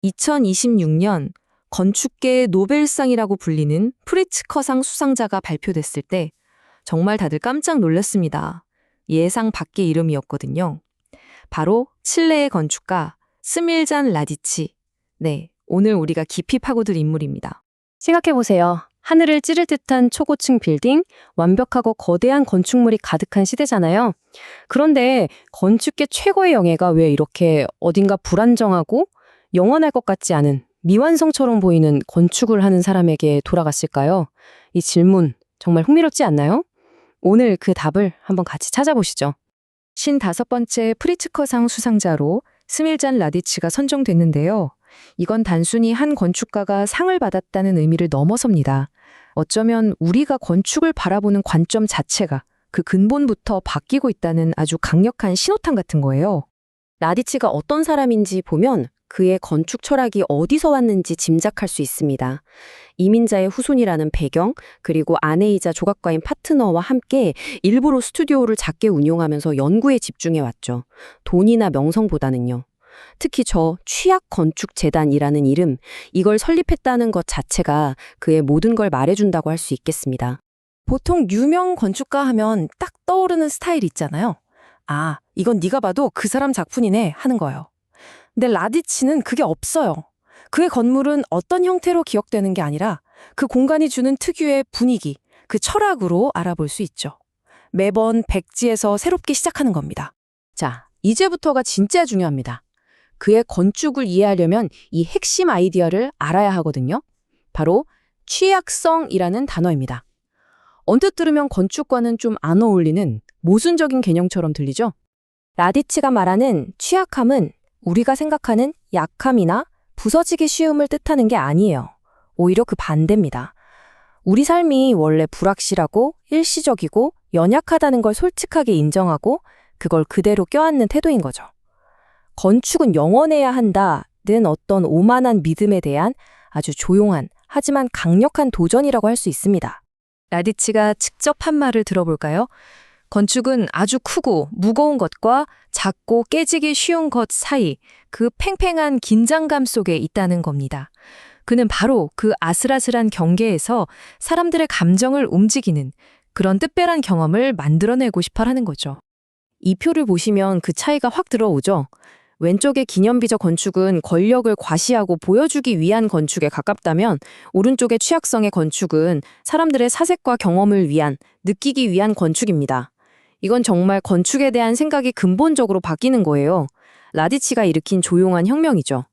2026년 건축계의 노벨상이라고 불리는 프리츠커상 수상자가 발표됐을 때 정말 다들 깜짝 놀랐습니다. 예상 밖의 이름이었거든요. 바로 칠레의 건축가 스밀잔 라디치. 네, 오늘 우리가 깊이 파고들 인물입니다. 생각해보세요. 하늘을 찌를 듯한 초고층 빌딩, 완벽하고 거대한 건축물이 가득한 시대잖아요. 그런데 건축계 최고의 영예가 왜 이렇게 어딘가 불안정하고 영원할 것 같지 않은 미완성처럼 보이는 건축을 하는 사람에게 돌아갔을까요? 이 질문 정말 흥미롭지 않나요? 오늘 그 답을 한번 같이 찾아보시죠. 55번째 프리츠커상 수상자로 스밀잔 라디치가 선정됐는데요. 이건 단순히 한 건축가가 상을 받았다는 의미를 넘어섭니다. 어쩌면 우리가 건축을 바라보는 관점 자체가 그 근본부터 바뀌고 있다는 아주 강력한 신호탄 같은 거예요. 라디치가 어떤 사람인지 보면 그의 건축 철학이 어디서 왔는지 짐작할 수 있습니다. 이민자의 후손이라는 배경, 그리고 아내이자 조각가인 파트너와 함께 일부러 스튜디오를 작게 운용하면서 연구에 집중해왔죠. 돈이나 명성보다는요. 특히 저 취약건축재단이라는 이름, 이걸 설립했다는 것 자체가 그의 모든 걸 말해준다고 할 수 있겠습니다. 보통 유명 건축가 하면 딱 떠오르는 스타일 있잖아요. 아, 이건 네가 봐도 그 사람 작품이네 하는 거예요. 근데 라디치는 그게 없어요. 그의 건물은 어떤 형태로 기억되는 게 아니라 그 공간이 주는 특유의 분위기, 그 철학으로 알아볼 수 있죠. 매번 백지에서 새롭게 시작하는 겁니다. 자, 이제부터가 진짜 중요합니다. 그의 건축을 이해하려면 이 핵심 아이디어를 알아야 하거든요. 바로 취약성이라는 단어입니다. 언뜻 들으면 건축과는 좀 안 어울리는 모순적인 개념처럼 들리죠? 라디치가 말하는 취약함은 우리가 생각하는 약함이나 부서지기 쉬움을 뜻하는 게 아니에요. 오히려 그 반대입니다. 우리 삶이 원래 불확실하고 일시적이고 연약하다는 걸 솔직하게 인정하고 그걸 그대로 껴안는 태도인 거죠. 건축은 영원해야 한다는 어떤 오만한 믿음에 대한 아주 조용한 하지만 강력한 도전이라고 할 수 있습니다. 라디치가 직접 한 말을 들어볼까요? 건축은 아주 크고 무거운 것과 작고 깨지기 쉬운 것 사이 그 팽팽한 긴장감 속에 있다는 겁니다. 그는 바로 그 아슬아슬한 경계에서 사람들의 감정을 움직이는 그런 특별한 경험을 만들어내고 싶어 하는 거죠. 이 표를 보시면 그 차이가 확 들어오죠. 왼쪽의 기념비적 건축은 권력을 과시하고 보여주기 위한 건축에 가깝다면 오른쪽의 취약성의 건축은 사람들의 사색과 경험을 위한, 느끼기 위한 건축입니다. 이건 정말 건축에 대한 생각이 근본적으로 바뀌는 거예요. 라디치가 일으킨 조용한 혁명이죠.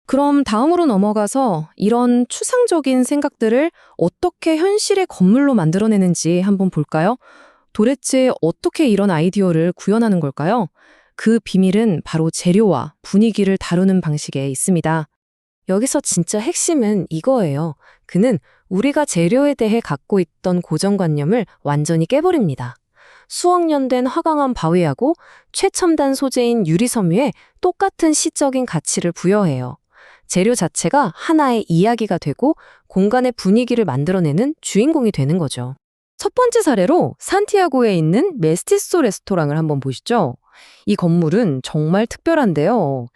그럼 다음으로 넘어가서 이런 추상적인 생각들을 어떻게 현실의 건물로 만들어내는지 한번 볼까요? 도대체 어떻게 이런 아이디어를 구현하는 걸까요? 그 비밀은 바로 재료와 분위기를 다루는 방식에 있습니다. 여기서 진짜 핵심은 이거예요. 그는 우리가 재료에 대해 갖고 있던 고정관념을 완전히 깨버립니다. 수억 년 된 화강암 바위하고 최첨단 소재인 유리섬유에 똑같은 시적인 가치를 부여해요. 재료 자체가 하나의 이야기가 되고 공간의 분위기를 만들어내는 주인공이 되는 거죠. 첫 번째 사례로 산티아고에 있는 메스티소 레스토랑을 한번 보시죠. 이 건물은 정말 특별한데요.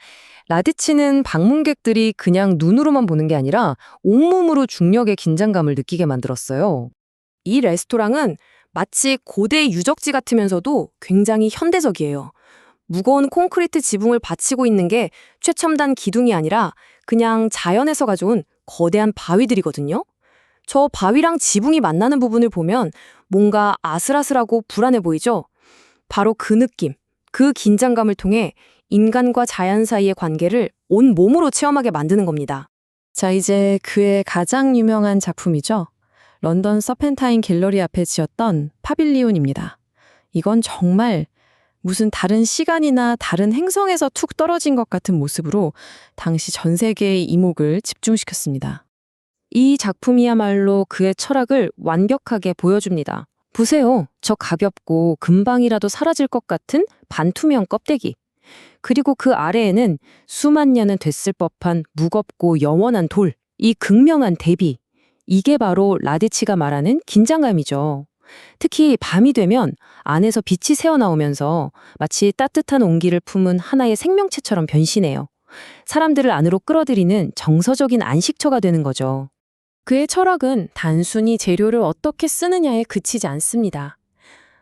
라디치는 방문객들이 그냥 눈으로만 보는 게 아니라 온몸으로 중력의 긴장감을 느끼게 만들었어요. 이 레스토랑은 마치 고대 유적지 같으면서도 굉장히 현대적이에요. 무거운 콘크리트 지붕을 받치고 있는 게 최첨단 기둥이 아니라 그냥 자연에서 가져온 거대한 바위들이거든요. 저 바위랑 지붕이 만나는 부분을 보면 뭔가 아슬아슬하고 불안해 보이죠? 바로 그 느낌, 그 긴장감을 통해 인간과 자연 사이의 관계를 온 몸으로 체험하게 만드는 겁니다. 자, 이제 그의 가장 유명한 작품이죠. 런던 서펜타인 갤러리 앞에 지었던 파빌리온입니다. 이건 정말 무슨 다른 시간이나 다른 행성에서 툭 떨어진 것 같은 모습으로 당시 전 세계의 이목을 집중시켰습니다. 이 작품이야말로 그의 철학을 완벽하게 보여줍니다. 보세요. 저 가볍고 금방이라도 사라질 것 같은 반투명 껍데기. 그리고 그 아래에는 수만 년은 됐을 법한 무겁고 영원한 돌. 이 극명한 대비. 이게 바로 라디치가 말하는 긴장감이죠. 특히 밤이 되면 안에서 빛이 새어나오면서 마치 따뜻한 온기를 품은 하나의 생명체처럼 변신해요. 사람들을 안으로 끌어들이는 정서적인 안식처가 되는 거죠. 그의 철학은 단순히 재료를 어떻게 쓰느냐에 그치지 않습니다.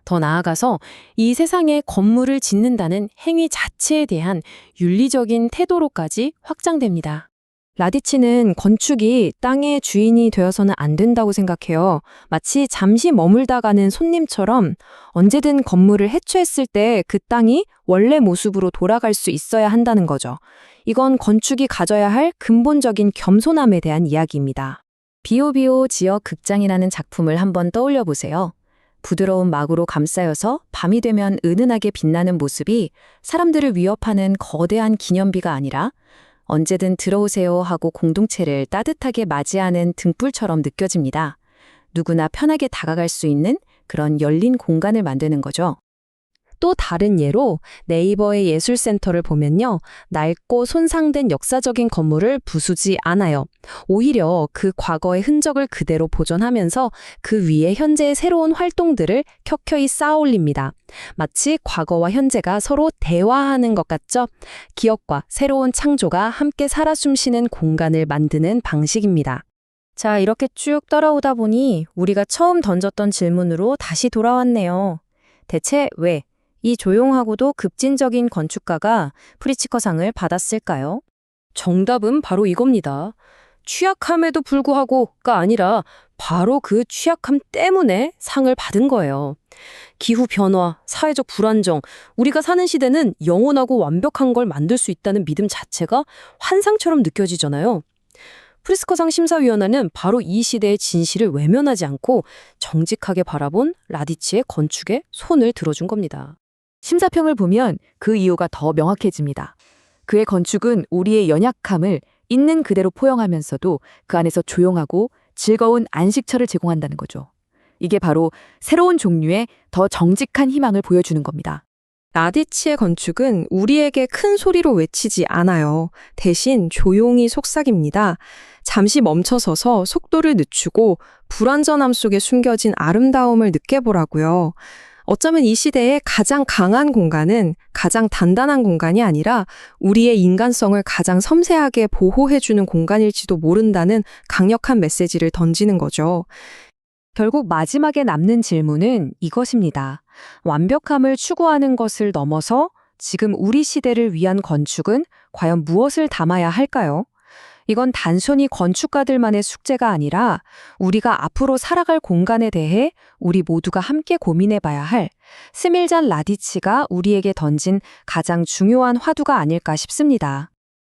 더 나아가서 이 세상에 건물을 짓는다는 행위 자체에 대한 윤리적인 태도로까지 확장됩니다. 라디치는 건축이 땅의 주인이 되어서는 안 된다고 생각해요. 마치 잠시 머물다 가는 손님처럼 언제든 건물을 해체했을 때 그 땅이 원래 모습으로 돌아갈 수 있어야 한다는 거죠. 이건 건축이 가져야 할 근본적인 겸손함에 대한 이야기입니다. 비오비오 지역 극장이라는 작품을 한번 떠올려 보세요. 부드러운 막으로 감싸여서 밤이 되면 은은하게 빛나는 모습이 사람들을 위협하는 거대한 기념비가 아니라 언제든 들어오세요 하고 공동체를 따뜻하게 맞이하는 등불처럼 느껴집니다. 누구나 편하게 다가갈 수 있는 그런 열린 공간을 만드는 거죠. 또 다른 예로 네이버의 예술센터를 보면요. 낡고 손상된 역사적인 건물을 부수지 않아요. 오히려 그 과거의 흔적을 그대로 보존하면서 그 위에 현재의 새로운 활동들을 켜켜이 쌓아 올립니다. 마치 과거와 현재가 서로 대화하는 것 같죠? 기억과 새로운 창조가 함께 살아 숨쉬는 공간을 만드는 방식입니다. 자, 이렇게 쭉 따라오다 보니 우리가 처음 던졌던 질문으로 다시 돌아왔네요. 대체 왜 이 조용하고도 급진적인 건축가가 프리츠커상을 받았을까요? 정답은 바로 이겁니다. 취약함에도 불구하고가 아니라 바로 그 취약함 때문에 상을 받은 거예요. 기후변화, 사회적 불안정, 우리가 사는 시대는 영원하고 완벽한 걸 만들 수 있다는 믿음 자체가 환상처럼 느껴지잖아요. 프리츠커상 심사위원회는 바로 이 시대의 진실을 외면하지 않고 정직하게 바라본 라디치의 건축에 손을 들어준 겁니다. 심사평을 보면 그 이유가 더 명확해집니다. 그의 건축은 우리의 연약함을 있는 그대로 포용하면서도 그 안에서 조용하고 즐거운 안식처를 제공한다는 거죠. 이게 바로 새로운 종류의 더 정직한 희망을 보여주는 겁니다. 라디치의 건축은 우리에게 큰 소리로 외치지 않아요. 대신 조용히 속삭입니다. 잠시 멈춰서서 속도를 늦추고 불완전함 속에 숨겨진 아름다움을 느껴보라고요. 어쩌면 이 시대의 가장 강한 공간은 가장 단단한 공간이 아니라 우리의 인간성을 가장 섬세하게 보호해주는 공간일지도 모른다는 강력한 메시지를 던지는 거죠. 결국 마지막에 남는 질문은 이것입니다. 완벽함을 추구하는 것을 넘어서 지금 우리 시대를 위한 건축은 과연 무엇을 담아야 할까요? 이건 단순히 건축가들만의 숙제가 아니라 우리가 앞으로 살아갈 공간에 대해 우리 모두가 함께 고민해봐야 할 스밀잔 라디치가 우리에게 던진 가장 중요한 화두가 아닐까 싶습니다.